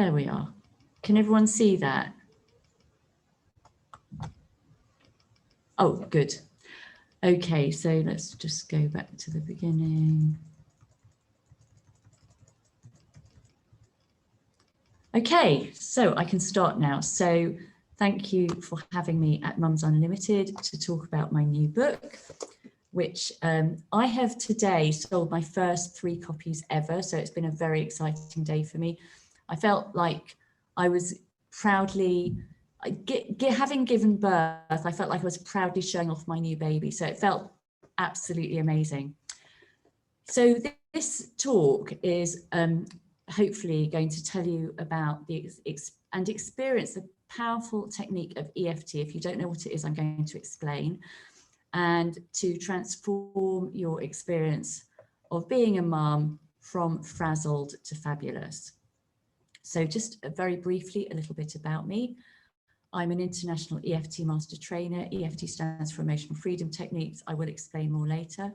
There we are. Can everyone see that? Oh, good. Okay, so let's just go back to the beginning. Okay, so I can start now. So thank you for having me at Mums UnLtd to talk about my new book, which I have today sold my first 3 copies ever. So it's been a very exciting day for me. I felt like I was proudly, having given birth, I felt like I was proudly showing off my new baby. So it felt absolutely amazing. So this talk is hopefully going to tell you about and experience the powerful technique of EFT. If you don't know what it is, I'm going to explain, and to transform your experience of being a mum from frazzled to fabulous. So just very briefly, a little bit about me. I'm an international EFT master trainer. EFT stands for Emotional Freedom Techniques. I will explain more later.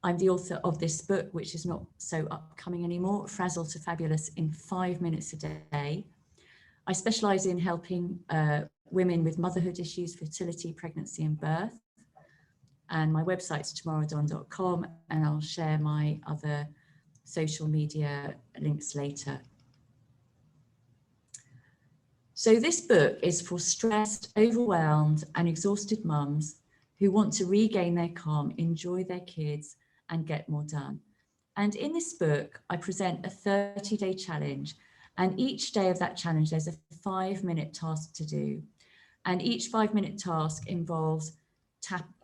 I'm the author of this book, which is not so upcoming anymore, Frazzled to Fabulous in 5 minutes a day. I specialize in helping women with motherhood issues, fertility, pregnancy and birth. And my website's tamaradonn.com, and I'll share my other social media links later. So this book is for stressed, overwhelmed and exhausted mums who want to regain their calm, enjoy their kids and get more done. And in this book, I present a 30-day challenge, and each day of that challenge, there's a 5-minute task to do. And each 5-minute task involves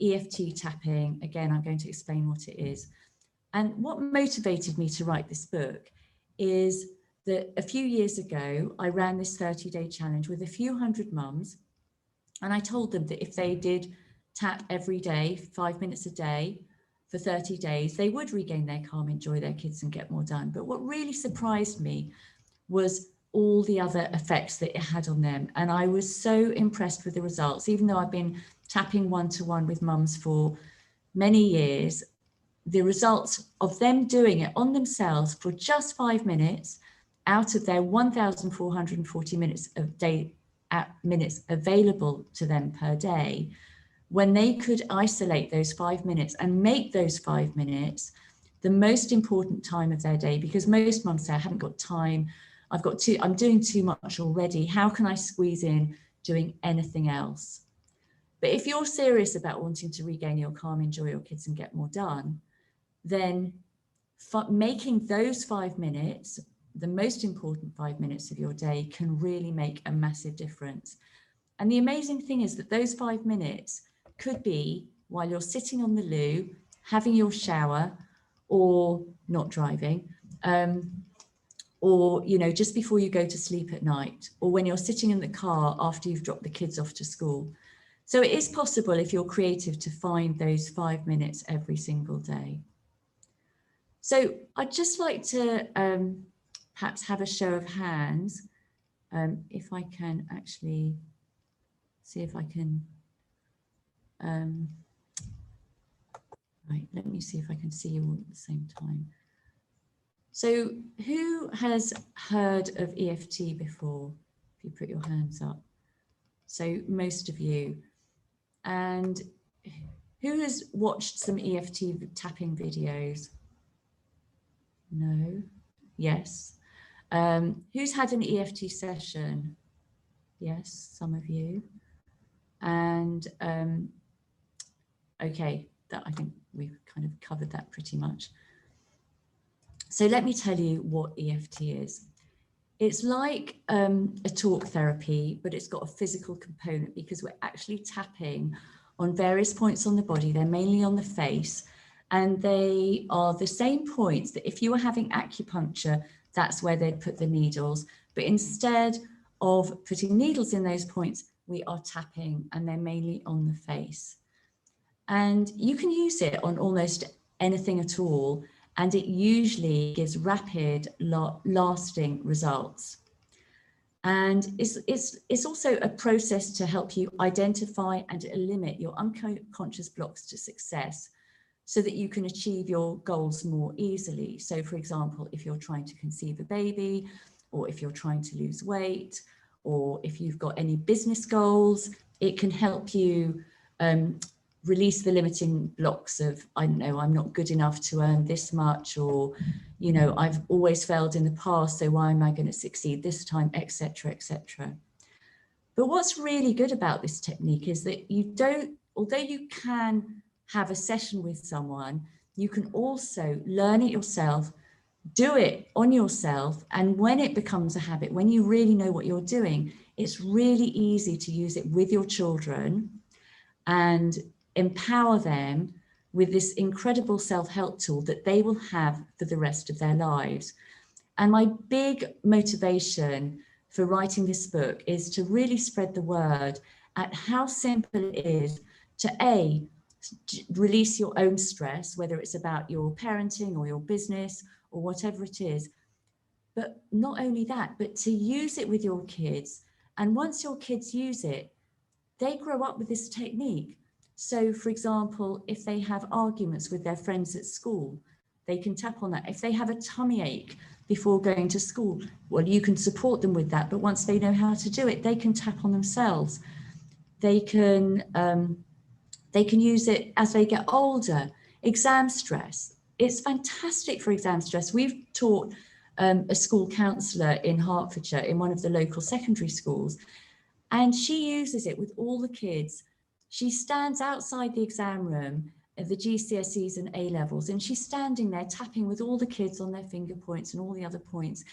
EFT tapping. Again, I'm going to explain what it is. And what motivated me to write this book is that a few years ago, I ran this 30-day challenge with a few hundred mums. And I told them that if they did tap every day, 5 minutes a day, for 30 days, they would regain their calm, enjoy their kids and get more done. But what really surprised me was all the other effects that it had on them. And I was so impressed with the results. Even though I've been tapping one-to-one with mums for many years, the results of them doing it on themselves for just 5 minutes out of their 1,440 minutes available to them per day, when they could isolate those 5 minutes and make those 5 minutes the most important time of their day, because most mums say, I haven't got time, I'm doing too much already, how can I squeeze in doing anything else? But if you're serious about wanting to regain your calm, enjoy your kids and get more done, then making those 5 minutes, the most important 5 minutes of your day, can really make a massive difference. And the amazing thing is that those 5 minutes could be while you're sitting on the loo, having your shower, or not driving, or just before you go to sleep at night, or when you're sitting in the car after you've dropped the kids off to school. So it is possible, if you're creative, to find those 5 minutes every single day. So I'd just like to perhaps have a show of hands, if I can actually see if I can. Right, let me see if I can see you all at the same time. So who has heard of EFT before? If you put your hands up. So most of you. And who has watched some EFT tapping videos? No? Yes. Who's had an EFT session? Yes, some of you. And okay, that I think we've kind of covered that pretty much. So let me tell you what EFT is. It's like a talk therapy, but it's got a physical component, because we're actually tapping on various points on the body. They're mainly on the face, and they are the same points that if you were having acupuncture, that's where they'd put the needles. But instead of putting needles in those points, we are tapping, and they're mainly on the face. And you can use it on almost anything at all, and it usually gives rapid, lasting results. And it's also a process to help you identify and eliminate your unconscious blocks to success, so that you can achieve your goals more easily. So for example, if you're trying to conceive a baby, or if you're trying to lose weight, or if you've got any business goals. It can help you release the limiting blocks of, I don't know, I'm not good enough to earn this much, or, you know, I've always failed in the past, so why am I going to succeed this time, etc., etc. But what's really good about this technique is that you don't, although you can have a session with someone, you can also learn it yourself, do it on yourself, and when it becomes a habit, when you really know what you're doing, it's really easy to use it with your children and empower them with this incredible self-help tool that they will have for the rest of their lives. And my big motivation for writing this book is to really spread the word at how simple it is to release your own stress, whether it's about your parenting or your business or whatever it is. But not only that, but to use it with your kids. And once your kids use it, they grow up with this technique. So, for example, if they have arguments with their friends at school, they can tap on that. If they have a tummy ache before going to school, well, you can support them with that. But once they know how to do it, they can tap on themselves. They can use it as they get older. Exam stress. It's fantastic for exam stress. We've taught a school counsellor in Hertfordshire in one of the local secondary schools, and she uses it with all the kids. She stands outside the exam room at the GCSEs and A-levels, and she's standing there tapping with all the kids on their finger points and all the other points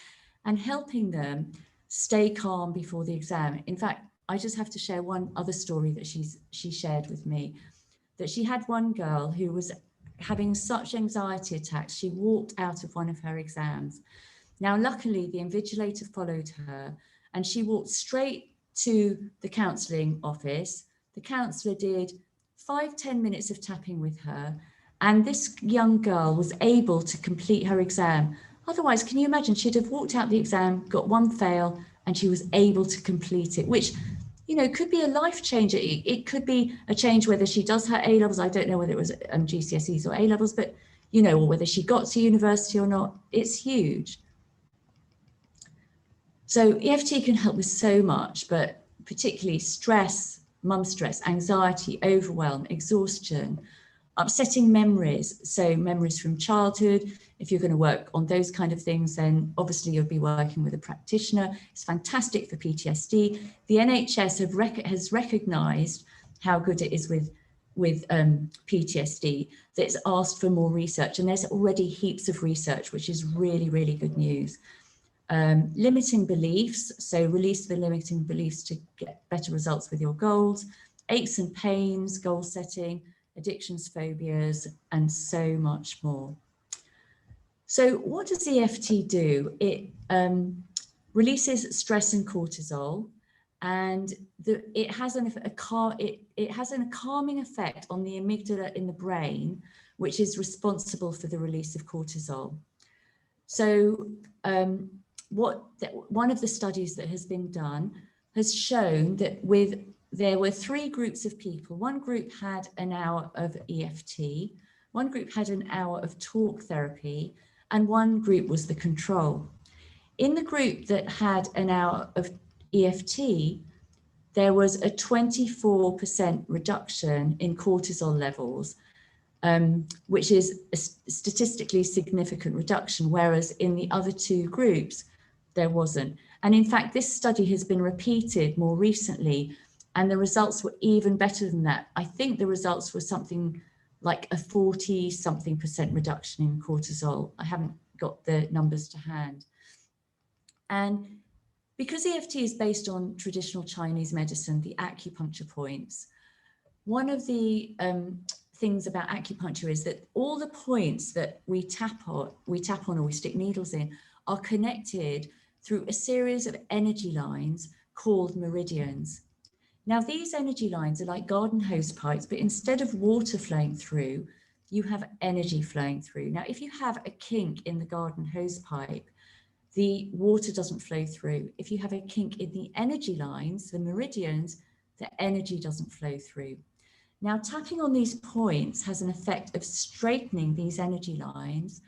and helping them stay calm before the exam. In fact, I just have to share one other story that she shared with me, that she had one girl who was having such anxiety attacks, she walked out of one of her exams. Now, luckily, the invigilator followed her and she walked straight to the counselling office. The counsellor did 5-10 minutes of tapping with her, and this young girl was able to complete her exam. Otherwise, can you imagine, she'd have walked out the exam, got one fail, and she was able to complete it, which, you know, could be a life changer. It could be a change whether she does her A-levels. I don't know whether it was GCSEs or A-levels, but, you know, or whether she got to university or not. It's huge. So EFT can help with so much, but particularly stress, mum stress, anxiety, overwhelm, exhaustion, upsetting memories. So memories from childhood. If you're going to work on those kind of things, then obviously you'll be working with a practitioner. It's fantastic for PTSD. The NHS has recognised how good it is with PTSD. That's asked for more research, and there's already heaps of research, which is really, really good news. Limiting beliefs, so release the limiting beliefs to get better results with your goals, aches and pains, goal setting, addictions, phobias, and so much more. So what does EFT do? It releases stress and cortisol, and it has a calming effect on the amygdala in the brain, which is responsible for the release of cortisol. So one of the studies that has been done has shown that there were 3 groups of people. One group had an hour of EFT, one group had an hour of talk therapy, and one group was the control. In the group that had an hour of EFT, there was a 24% reduction in cortisol levels, which is a statistically significant reduction, whereas in the other 2 groups, there wasn't. And in fact, this study has been repeated more recently, and the results were even better than that. I think the results were something like a 40-something% reduction in cortisol. I haven't got the numbers to hand. And because EFT is based on traditional Chinese medicine, the acupuncture points, one of the things about acupuncture is that all the points that we tap on or we stick needles in are connected through a series of energy lines called meridians. Now, these energy lines are like garden hose pipes, but instead of water flowing through, you have energy flowing through. Now, if you have a kink in the garden hose pipe, the water doesn't flow through. If you have a kink in the energy lines, the meridians, the energy doesn't flow through. Now, tapping on these points has an effect of straightening these energy lines,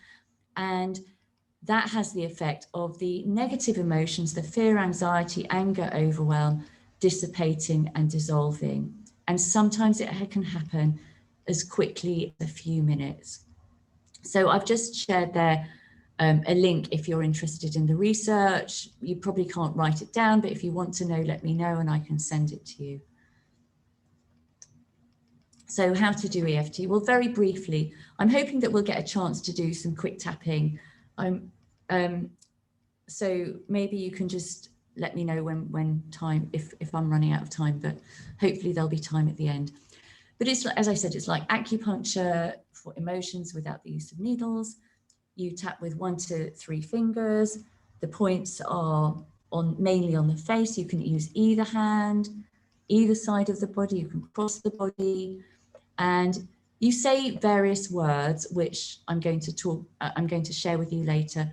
and that has the effect of the negative emotions, the fear, anxiety, anger, overwhelm, dissipating and dissolving. And sometimes it can happen as quickly as a few minutes. So I've just shared there a link if you're interested in the research. You probably can't write it down, but if you want to know, let me know and I can send it to you. So how to do EFT? Well, very briefly, I'm hoping that we'll get a chance to do some quick tapping. So maybe you can just let me know when time, if I'm running out of time, but hopefully there'll be time at the end. But it's, as I said, it's like acupuncture for emotions without the use of needles. You tap with 1 to 3 fingers. The points are mainly on the face. You can use either hand, either side of the body. You can cross the body, and you say various words, which I'm going to share with you later.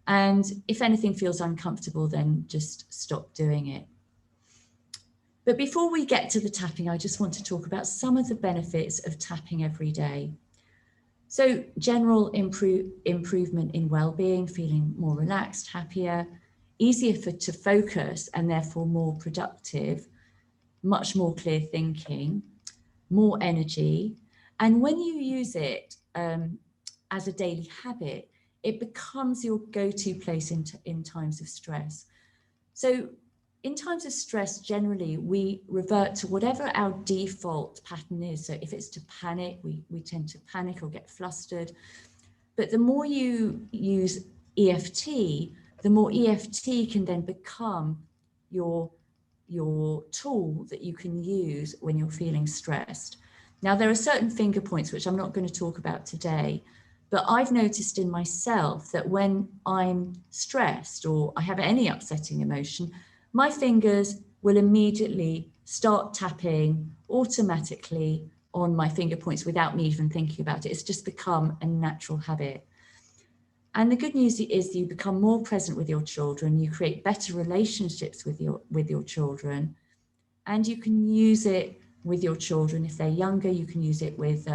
And if anything feels uncomfortable, then just stop doing it. But before we get to the tapping, I just want to talk about some of the benefits of tapping every day. So general improvement in well-being, feeling more relaxed, happier, easier to focus and therefore more productive, much more clear thinking, more energy. And when you use it as a daily habit, it becomes your go-to place in times of stress. So in times of stress, generally, we revert to whatever our default pattern is. So if it's to panic, we tend to panic or get flustered. But the more you use EFT, the more EFT can then become your tool that you can use when you're feeling stressed. Now, there are certain finger points, which I'm not going to talk about today, but I've noticed in myself that when I'm stressed or I have any upsetting emotion, my fingers will immediately start tapping automatically on my finger points without me even thinking about it. It's just become a natural habit. And the good news is you become more present with your children, you create better relationships with your children, and you can use it with your children. If they're younger, you can use it with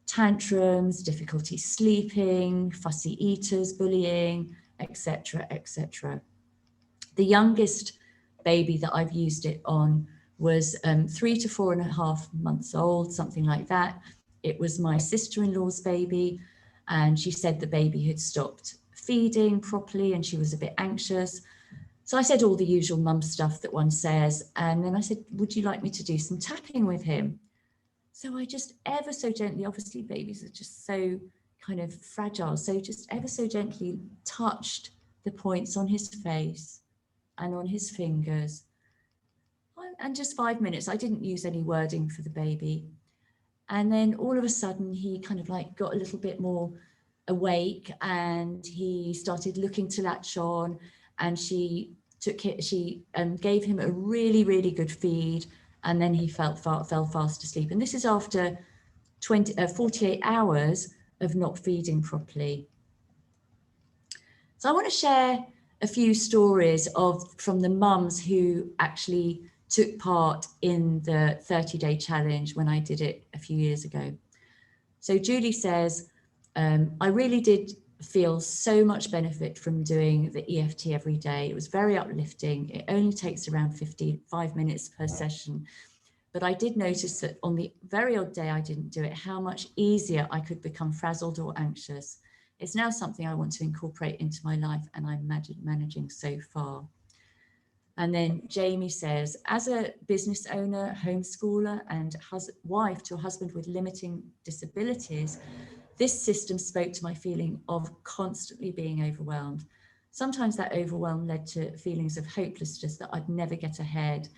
tantrums, difficulty sleeping, fussy eaters, bullying, etc., etc. The youngest baby that I've used it on was 3 to 4.5 months old, something like that. It was my sister-in-law's baby, and she said the baby had stopped feeding properly and she was a bit anxious. So I said all the usual mum stuff that one says, and then I said, would you like me to do some tapping with him? So I just ever so gently, obviously babies are just so kind of fragile, so just ever so gently touched the points on his face and on his fingers. And just 5 minutes, I didn't use any wording for the baby. And then all of a sudden he kind of like got a little bit more awake and he started looking to latch on, and she gave him a really, really good feed. And then he fell fast asleep. And this is after 48 hours of not feeding properly. So I want to share a few stories from the mums who actually took part in the 30-day challenge when I did it a few years ago. So Julie says, I really did feel so much benefit from doing the EFT every day. It was very uplifting. It only takes around 55 minutes per session. But I did notice that on the very odd day I didn't do it, how much easier I could become frazzled or anxious. It's now something I want to incorporate into my life, and I'm managing so far. And then Jamie says, as a business owner, homeschooler, and wife to a husband with limiting disabilities, this system spoke to my feeling of constantly being overwhelmed. Sometimes that overwhelm led to feelings of hopelessness, that I'd never get ahead,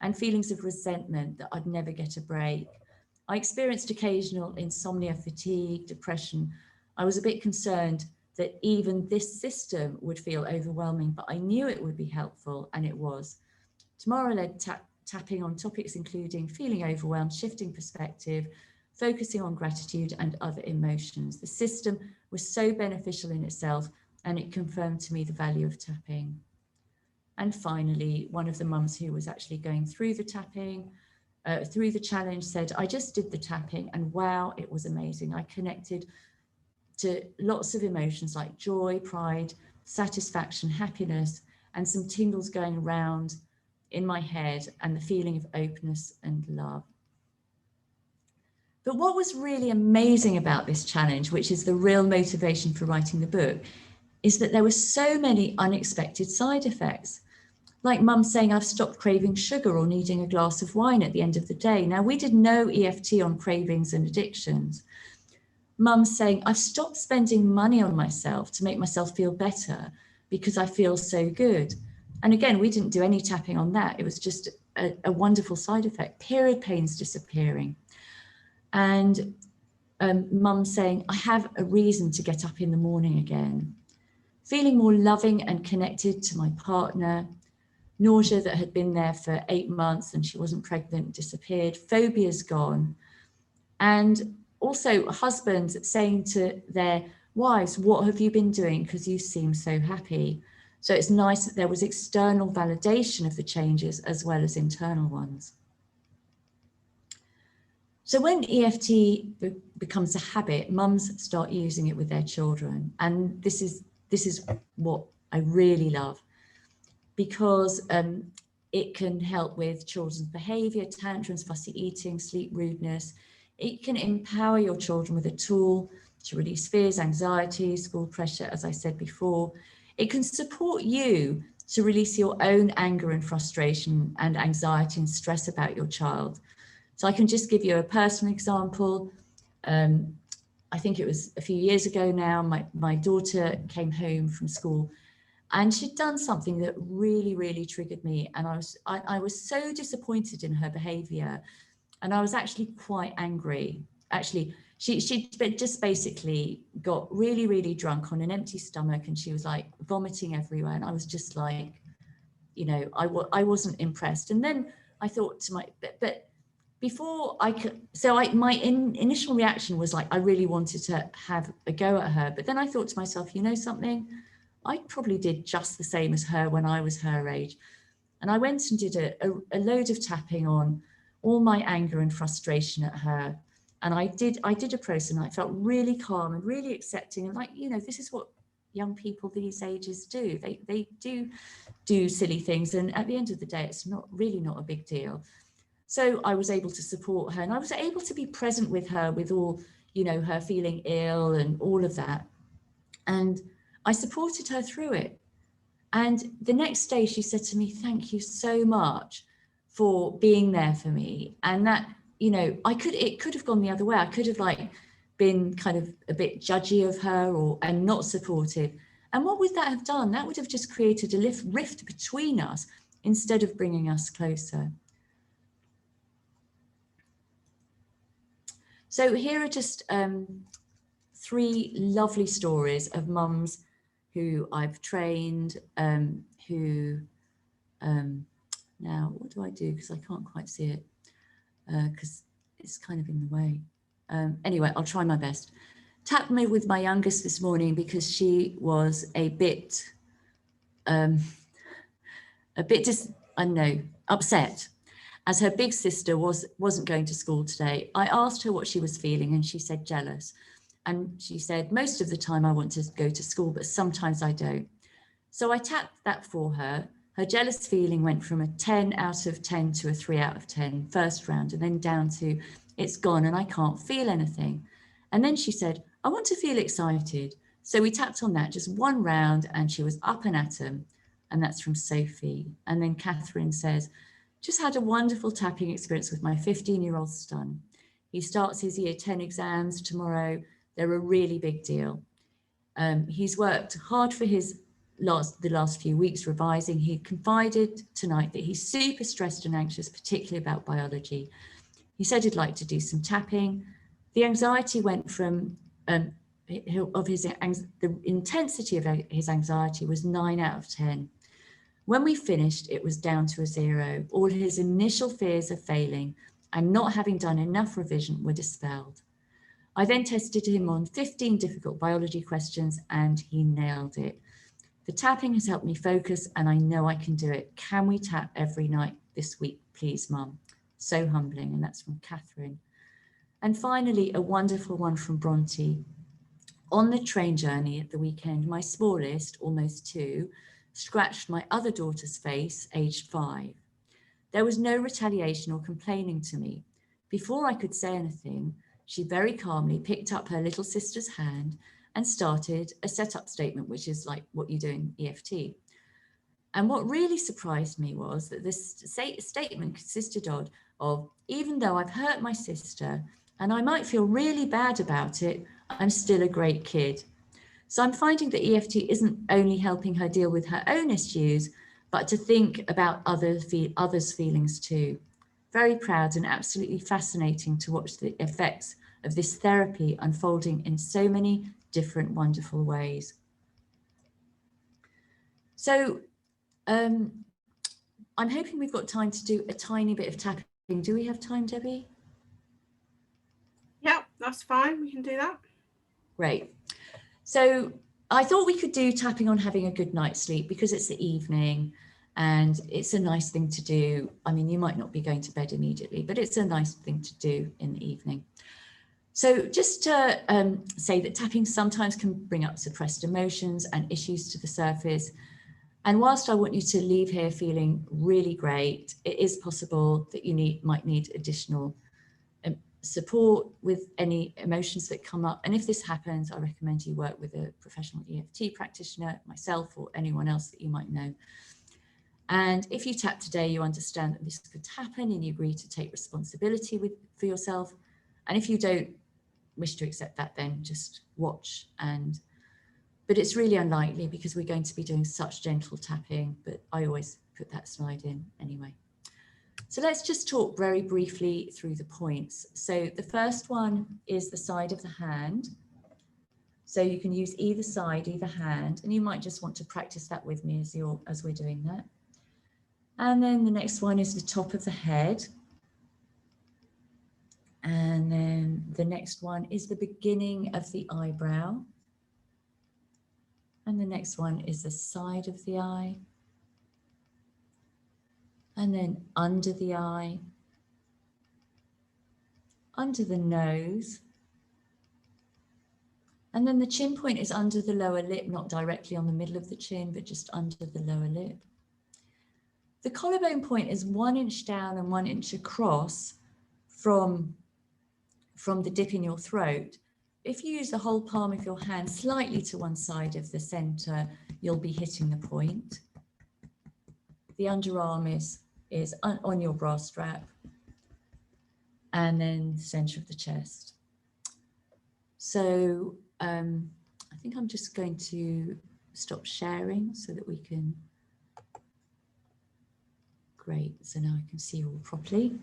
and feelings of resentment that I'd never get a break. I experienced occasional insomnia, fatigue, depression. I was a bit concerned that even this system would feel overwhelming, but I knew it would be helpful, and it was. Tamara led tapping on topics including feeling overwhelmed, shifting perspective, focusing on gratitude and other emotions. The system was so beneficial in itself, and it confirmed to me the value of tapping. And finally, one of the mums who was actually going through the tapping, through the challenge, said, I just did the tapping and wow, it was amazing. I connected to lots of emotions like joy, pride, satisfaction, happiness, and some tingles going around in my head and the feeling of openness and love. But what was really amazing about this challenge, which is the real motivation for writing the book, is that there were so many unexpected side effects. Like Mum saying, I've stopped craving sugar or needing a glass of wine at the end of the day. Now, we did no EFT on cravings and addictions. Mum saying, I've stopped spending money on myself to make myself feel better because I feel so good. And again, we didn't do any tapping on that. It was just a wonderful side effect. Period pains disappearing. And Mum saying, I have a reason to get up in the morning again. Feeling more loving and connected to my partner. Nausea that had been there for 8 months and she wasn't pregnant disappeared. Phobia's gone. And also husbands saying to their wives, what have you been doing? Because you seem so happy. So it's nice that there was external validation of the changes as well as internal ones. So when EFT becomes a habit, mums start using it with their children. And this is what I really love, because it can help with children's behavior, tantrums, fussy eating, sleep rudeness. It can empower your children with a tool to release fears, anxiety, school pressure, as I said before. It can support you to release your own anger and frustration and anxiety and stress about your child. So I can just give you a personal example. I think it was a few years ago now, my daughter came home from school and she'd done something that really, really triggered me. And I was so disappointed in her behavior. And I was actually quite angry. Actually, she just basically got really, really drunk on an empty stomach and she was like vomiting everywhere. And I was just like, you know, I wasn't impressed. And then I thought to but before I could, my initial reaction was like, I really wanted to have a go at her. But then I thought to myself, you know something, I probably did just the same as her when I was her age. And I went and did a load of tapping on all my anger and frustration at her. And I did a process and I felt really calm and really accepting and like, you know, this is what young people these ages do. They do silly things. And at the end of the day, it's not a big deal. So I was able to support her and I was able to be present with her with all, you know, her feeling ill and all of that. And I supported her through it. And the next day she said to me, thank you so much for being there for me. And that, you know, it could have gone the other way. I could have like been kind of a bit judgy of her and not supportive. And what would that have done? That would have just created a rift between us instead of bringing us closer. So here are just 3 lovely stories of mums who I've trained, now what do I do? Because I can't quite see it because it's kind of in the way. Anyway, I'll try my best. Tapped me with my youngest this morning because she was a bit upset, as her big sister wasn't going to school today. I asked her what she was feeling and she said jealous. And she said, most of the time I want to go to school, but sometimes I don't. So I tapped that for her. Her jealous feeling went from a 10 out of 10 to a 3 out of 10 first round, and then down to it's gone and I can't feel anything. And then she said, I want to feel excited. So we tapped on that just 1 round and she was up and at 'em. And that's from Sophie. And then Catherine says, just had a wonderful tapping experience with my 15-year-old son. He starts his year 10 exams tomorrow. They're a really big deal. He's worked hard for the last few weeks revising. He confided tonight that he's super stressed and anxious, particularly about biology. He said he'd like to do some tapping. The anxiety went from the intensity of his anxiety was 9 out of 10. When we finished, it was down to a 0. All his initial fears of failing and not having done enough revision were dispelled. I then tested him on 15 difficult biology questions and he nailed it. The tapping has helped me focus and I know I can do it. Can we tap every night this week, please, Mum? So humbling. And that's from Catherine. And finally, a wonderful one from Bronte. On the train journey at the weekend, my smallest, almost 2, scratched my other daughter's face, aged 5. There was no retaliation or complaining to me. Before I could say anything, she very calmly picked up her little sister's hand and started a setup statement, which is like what you do in EFT. And what really surprised me was that this statement consisted of, even though I've hurt my sister and I might feel really bad about it, I'm still a great kid. So I'm finding that EFT isn't only helping her deal with her own issues, but to think about others' feelings too. Very proud and absolutely fascinating to watch the effects of this therapy unfolding in so many different wonderful ways. So I'm hoping we've got time to do a tiny bit of tapping. Do we have time, Debbie? Yeah, that's fine. We can do that. Great. So I thought we could do tapping on having a good night's sleep because it's the evening and it's a nice thing to do. I mean, you might not be going to bed immediately, but it's a nice thing to do in the evening. So just to say that tapping sometimes can bring up suppressed emotions and issues to the surface. And whilst I want you to leave here feeling really great, it is possible that you might need additional support with any emotions that come up. And if this happens, I recommend you work with a professional EFT practitioner, myself, or anyone else that you might know. And if you tap today, you understand that this could happen and you agree to take responsibility for yourself. And if you don't wish to accept that, then just watch. But it's really unlikely because we're going to be doing such gentle tapping, but I always put that slide in anyway. So let's just talk very briefly through the points. So the first one is the side of the hand. So you can use either side, either hand, and you might just want to practice that with me as we're doing that. And then the next one is the top of the head. And then the next one is the beginning of the eyebrow. And the next one is the side of the eye. And then under the eye, under the nose. And then the chin point is under the lower lip, not directly on the middle of the chin, but just under the lower lip. The collarbone point is 1 inch down and 1 inch across from the dip in your throat. If you use the whole palm of your hand slightly to one side of the center, you'll be hitting the point. The underarm is on your bra strap, and then the center of the chest. So I think I'm just going to stop sharing so that we can, great, so now I can see you all properly.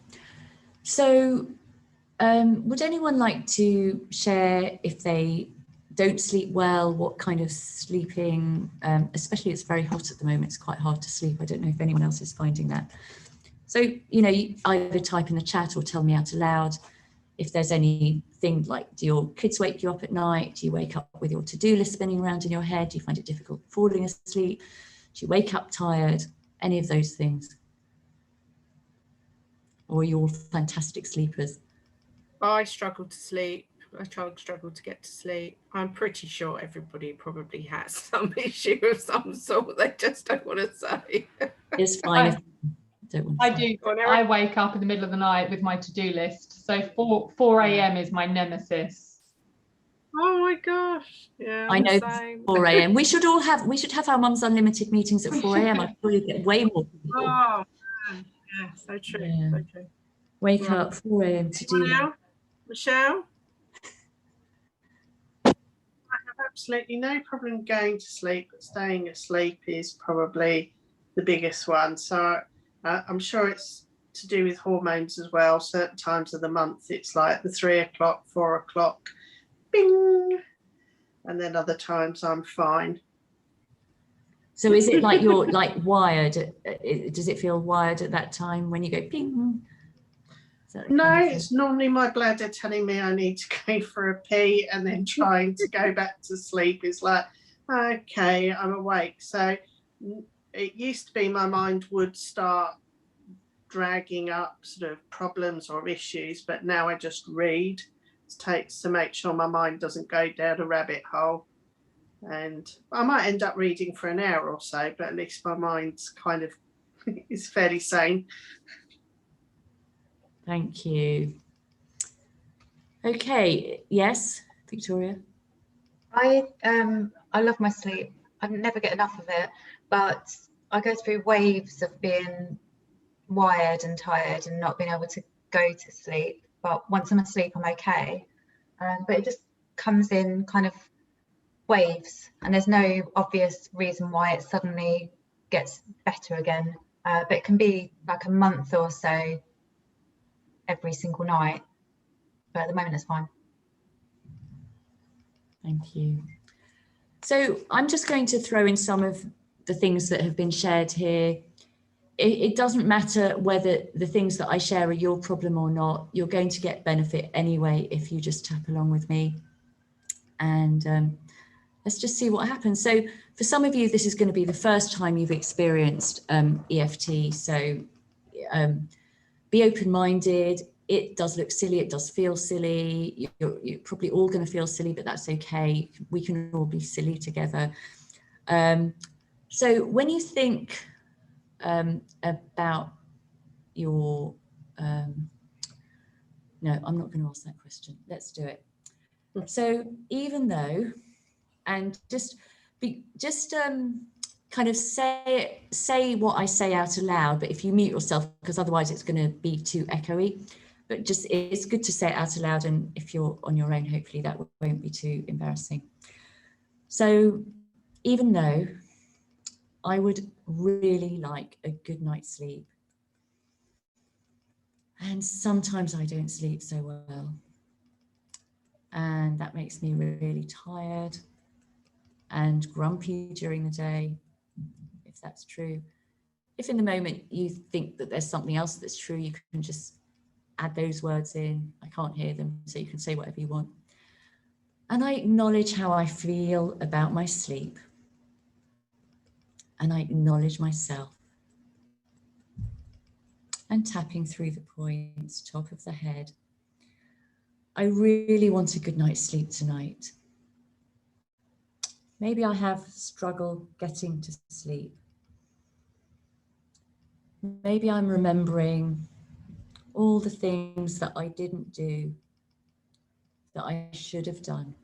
So would anyone like to share if they don't sleep well, what kind of sleeping, especially it's very hot at the moment, it's quite hard to sleep. I don't know if anyone else is finding that. So, you know, you either type in the chat or tell me out aloud if there's anything like, do your kids wake you up at night? Do you wake up with your to-do list spinning around in your head? Do you find it difficult falling asleep? Do you wake up tired? Any of those things? Or are you all fantastic sleepers? I struggle to sleep. I struggle to get to sleep. I'm pretty sure everybody probably has some issue of some sort. They just don't want to say. It's fine. I do. I wake up in the middle of the night with my to-do list. So 4 a.m. is my nemesis. Oh my gosh. Yeah. I know. 4 a.m. We should have our Mums UnLtd meetings at 4 a.m. I'm sure you get way more people. Oh man. Yeah, so true. Yeah. So true. Wake up 4 a.m. to do that. Michelle? I have absolutely no problem going to sleep, but staying asleep is probably the biggest one. So I'm sure it's to do with hormones as well. Certain times of the month, it's like the 3 o'clock, 4 o'clock, bing. And then other times I'm fine. So is it like you're like wired? Does it feel wired at that time when you go ping? No, it's normally my bladder telling me I need to go for a pee and then trying to go back to sleep. It's like, okay, I'm awake. So it used to be my mind would start dragging up sort of problems or issues, but now I just read takes to make sure my mind doesn't go down a rabbit hole. And I might end up reading for an hour or so, but at least my mind's kind of is fairly sane. Thank you. Okay, yes, Victoria. I love my sleep. I never get enough of it, but I go through waves of being wired and tired and not being able to go to sleep. But once I'm asleep, I'm okay. But it just comes in kind of waves, and there's no obvious reason why it suddenly gets better again. But it can be like a month or so every single night. But at the moment, it's fine. Thank you. So I'm just going to throw in some of the things that have been shared here. It doesn't matter whether the things that I share are your problem or not. You're going to get benefit anyway if you just tap along with me. And let's just see what happens. So for some of you, this is going to be the first time you've experienced EFT. So be open-minded. It does look silly. It does feel silly. You're probably all going to feel silly, but that's okay. We can all be silly together. So when you think about your, no, I'm not going to ask that question. Let's do it. So even though, and just kind of say what I say out aloud, but if you mute yourself, because otherwise it's going to be too echoey, but just it's good to say it out aloud, and if you're on your own, hopefully that won't be too embarrassing. So even though I would really like a good night's sleep, and sometimes I don't sleep so well, and that makes me really tired and grumpy during the day, if that's true. If in the moment you think that there's something else that's true, you can just add those words in. I can't hear them, so you can say whatever you want. And I acknowledge how I feel about my sleep. And I acknowledge myself. And tapping through the points, top of the head. I really want a good night's sleep tonight. Maybe I have struggled getting to sleep. Maybe I'm remembering all the things that I didn't do, that I should have done.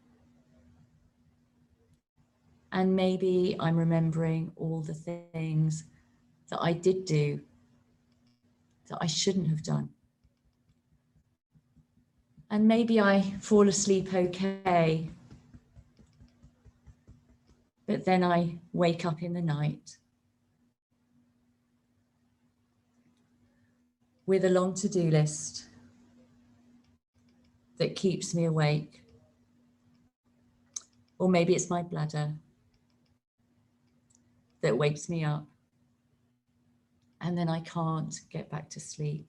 And maybe I'm remembering all the things that I did do, that I shouldn't have done. And maybe I fall asleep okay, but then I wake up in the night with a long to-do list that keeps me awake. Or maybe it's my bladder that wakes me up, and then I can't get back to sleep.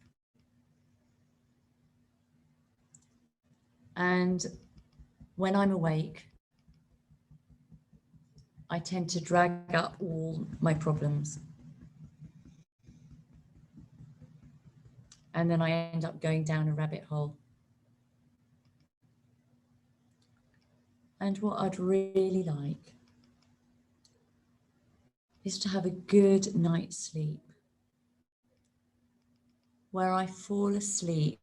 And when I'm awake, I tend to drag up all my problems. And then I end up going down a rabbit hole. And what I'd really like is to have a good night's sleep, where I fall asleep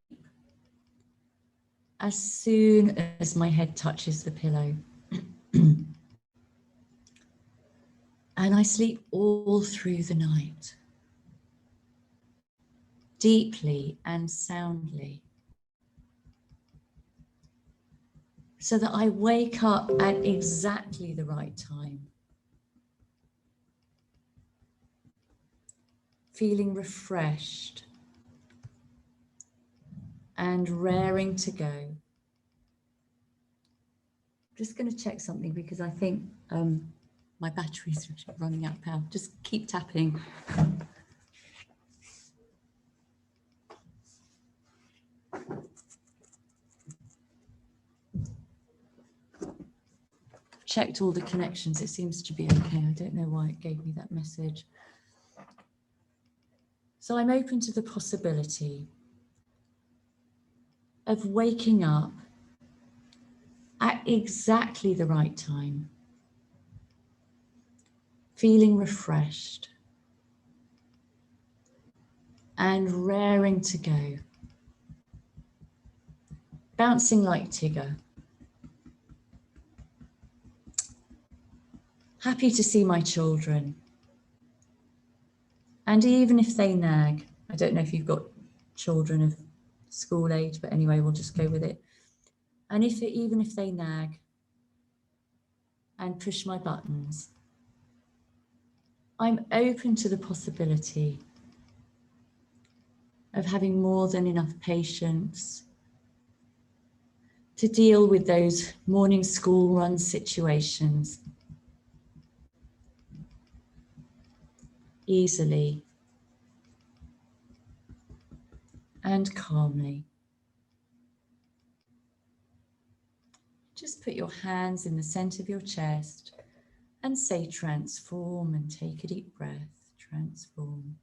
as soon as my head touches the pillow. And I sleep all through the night, deeply and soundly, so that I wake up at exactly the right time, feeling refreshed and raring to go. I'm just going to check something because I think my battery's running out of power. Just keep tapping. Checked all the connections. It seems to be okay. I don't know why it gave me that message. So I'm open to the possibility of waking up at exactly the right time, feeling refreshed and raring to go, bouncing like Tigger. Happy to see my children. And even if they nag, I don't know if you've got children of school age, but anyway, we'll just go with it. And even if they nag and push my buttons, I'm open to the possibility of having more than enough patience to deal with those morning school run situations easily and calmly. Just put your hands in the center of your chest and say transform, and take a deep breath. Transform.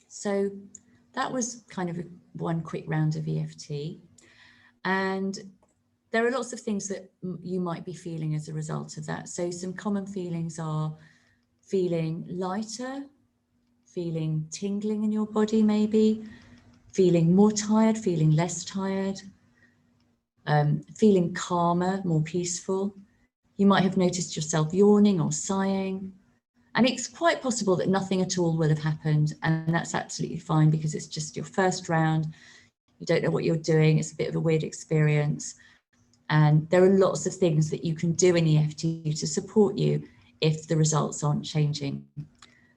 So that was kind of one quick round of EFT. And there are lots of things that you might be feeling as a result of that. So some common feelings are feeling lighter, feeling tingling in your body maybe, feeling more tired, feeling less tired, feeling calmer, more peaceful. You might have noticed yourself yawning or sighing. And it's quite possible that nothing at all will have happened, and that's absolutely fine because it's just your first round. You don't know what you're doing. It's a bit of a weird experience. And there are lots of things that you can do in EFT to support you if the results aren't changing.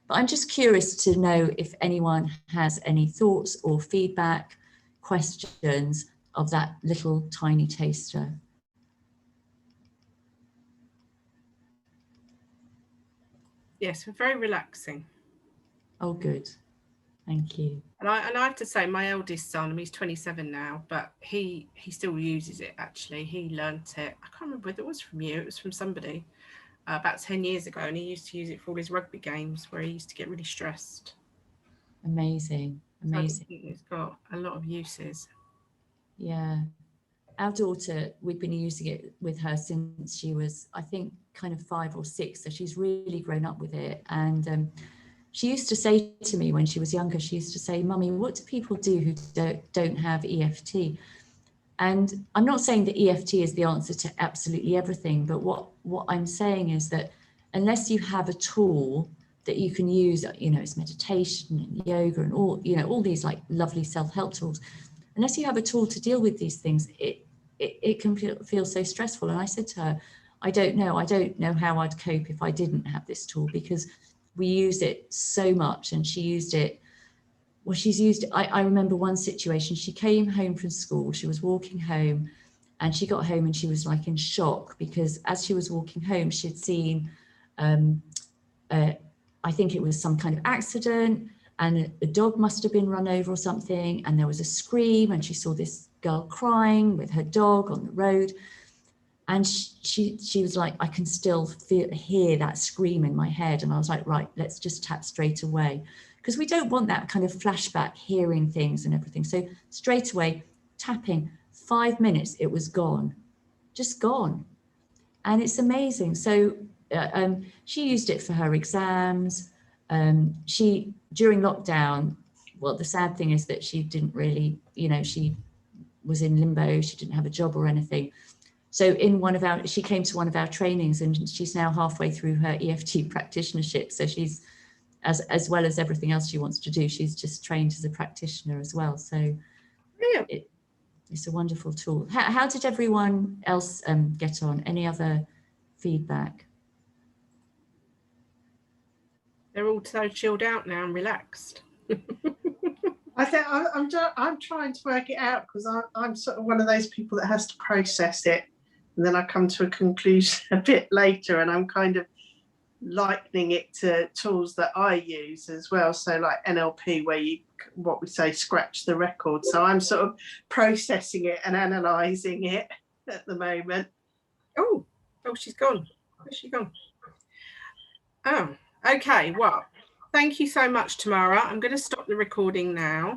But I'm just curious to know if anyone has any thoughts or feedback, questions of that little tiny taster. Yes, very relaxing. Oh, good. Thank you. And I have to say, my eldest son, he's 27 now, but he still uses it, actually. He learnt it. I can't remember whether it was from you. It was from somebody about 10 years ago. And he used to use it for all his rugby games where he used to get really stressed. Amazing. Amazing. So I think it's got a lot of uses. Yeah. Our daughter, we've been using it with her since she was, I think, kind of 5 or 6. So she's really grown up with it. And she used to say to me when she was younger, she used to say, Mummy, what do people do who don't have EFT? And I'm not saying that EFT is the answer to absolutely everything, but what I'm saying is that unless you have a tool that you can use, you know, it's meditation and yoga and all, you know, all these like lovely self-help tools, unless you have a tool to deal with these things, it can feel so stressful. And I said to her, I don't know how I'd cope if I didn't have this tool, because we use it so much. And she used it, well, she's used it. I remember one situation, she came home from school, she was walking home, and she got home and she was like in shock because as she was walking home, she'd seen, I think it was some kind of accident, and a dog must have been run over or something, and there was a scream, and she saw this girl crying with her dog on the road. And she was like, I can still hear that scream in my head. And I was like, right, let's just tap straight away. Because we don't want that kind of flashback, hearing things and everything. So straight away, tapping, 5 minutes, it was gone, just gone. And it's amazing. So she used it for her exams. During lockdown, well, the sad thing is that she didn't really, you know, she was in limbo. She didn't have a job or anything. So she came to one of our trainings, and she's now halfway through her EFT practitionership. So she's, as well as everything else she wants to do, she's just trained as a practitioner as well. So it's a wonderful tool. How did everyone else get on? Any other feedback? They're all so chilled out now and relaxed. I think I'm trying to work it out because I'm sort of one of those people that has to process it, and then I come to a conclusion a bit later, and I'm kind of likening it to tools that I use as well. So like NLP, where you, what we say, scratch the record. So I'm sort of processing it and analysing it at the moment. Oh, she's gone. Where's she gone? Oh, okay. Well, Thank you so much, Tamara. I'm going to stop the recording now.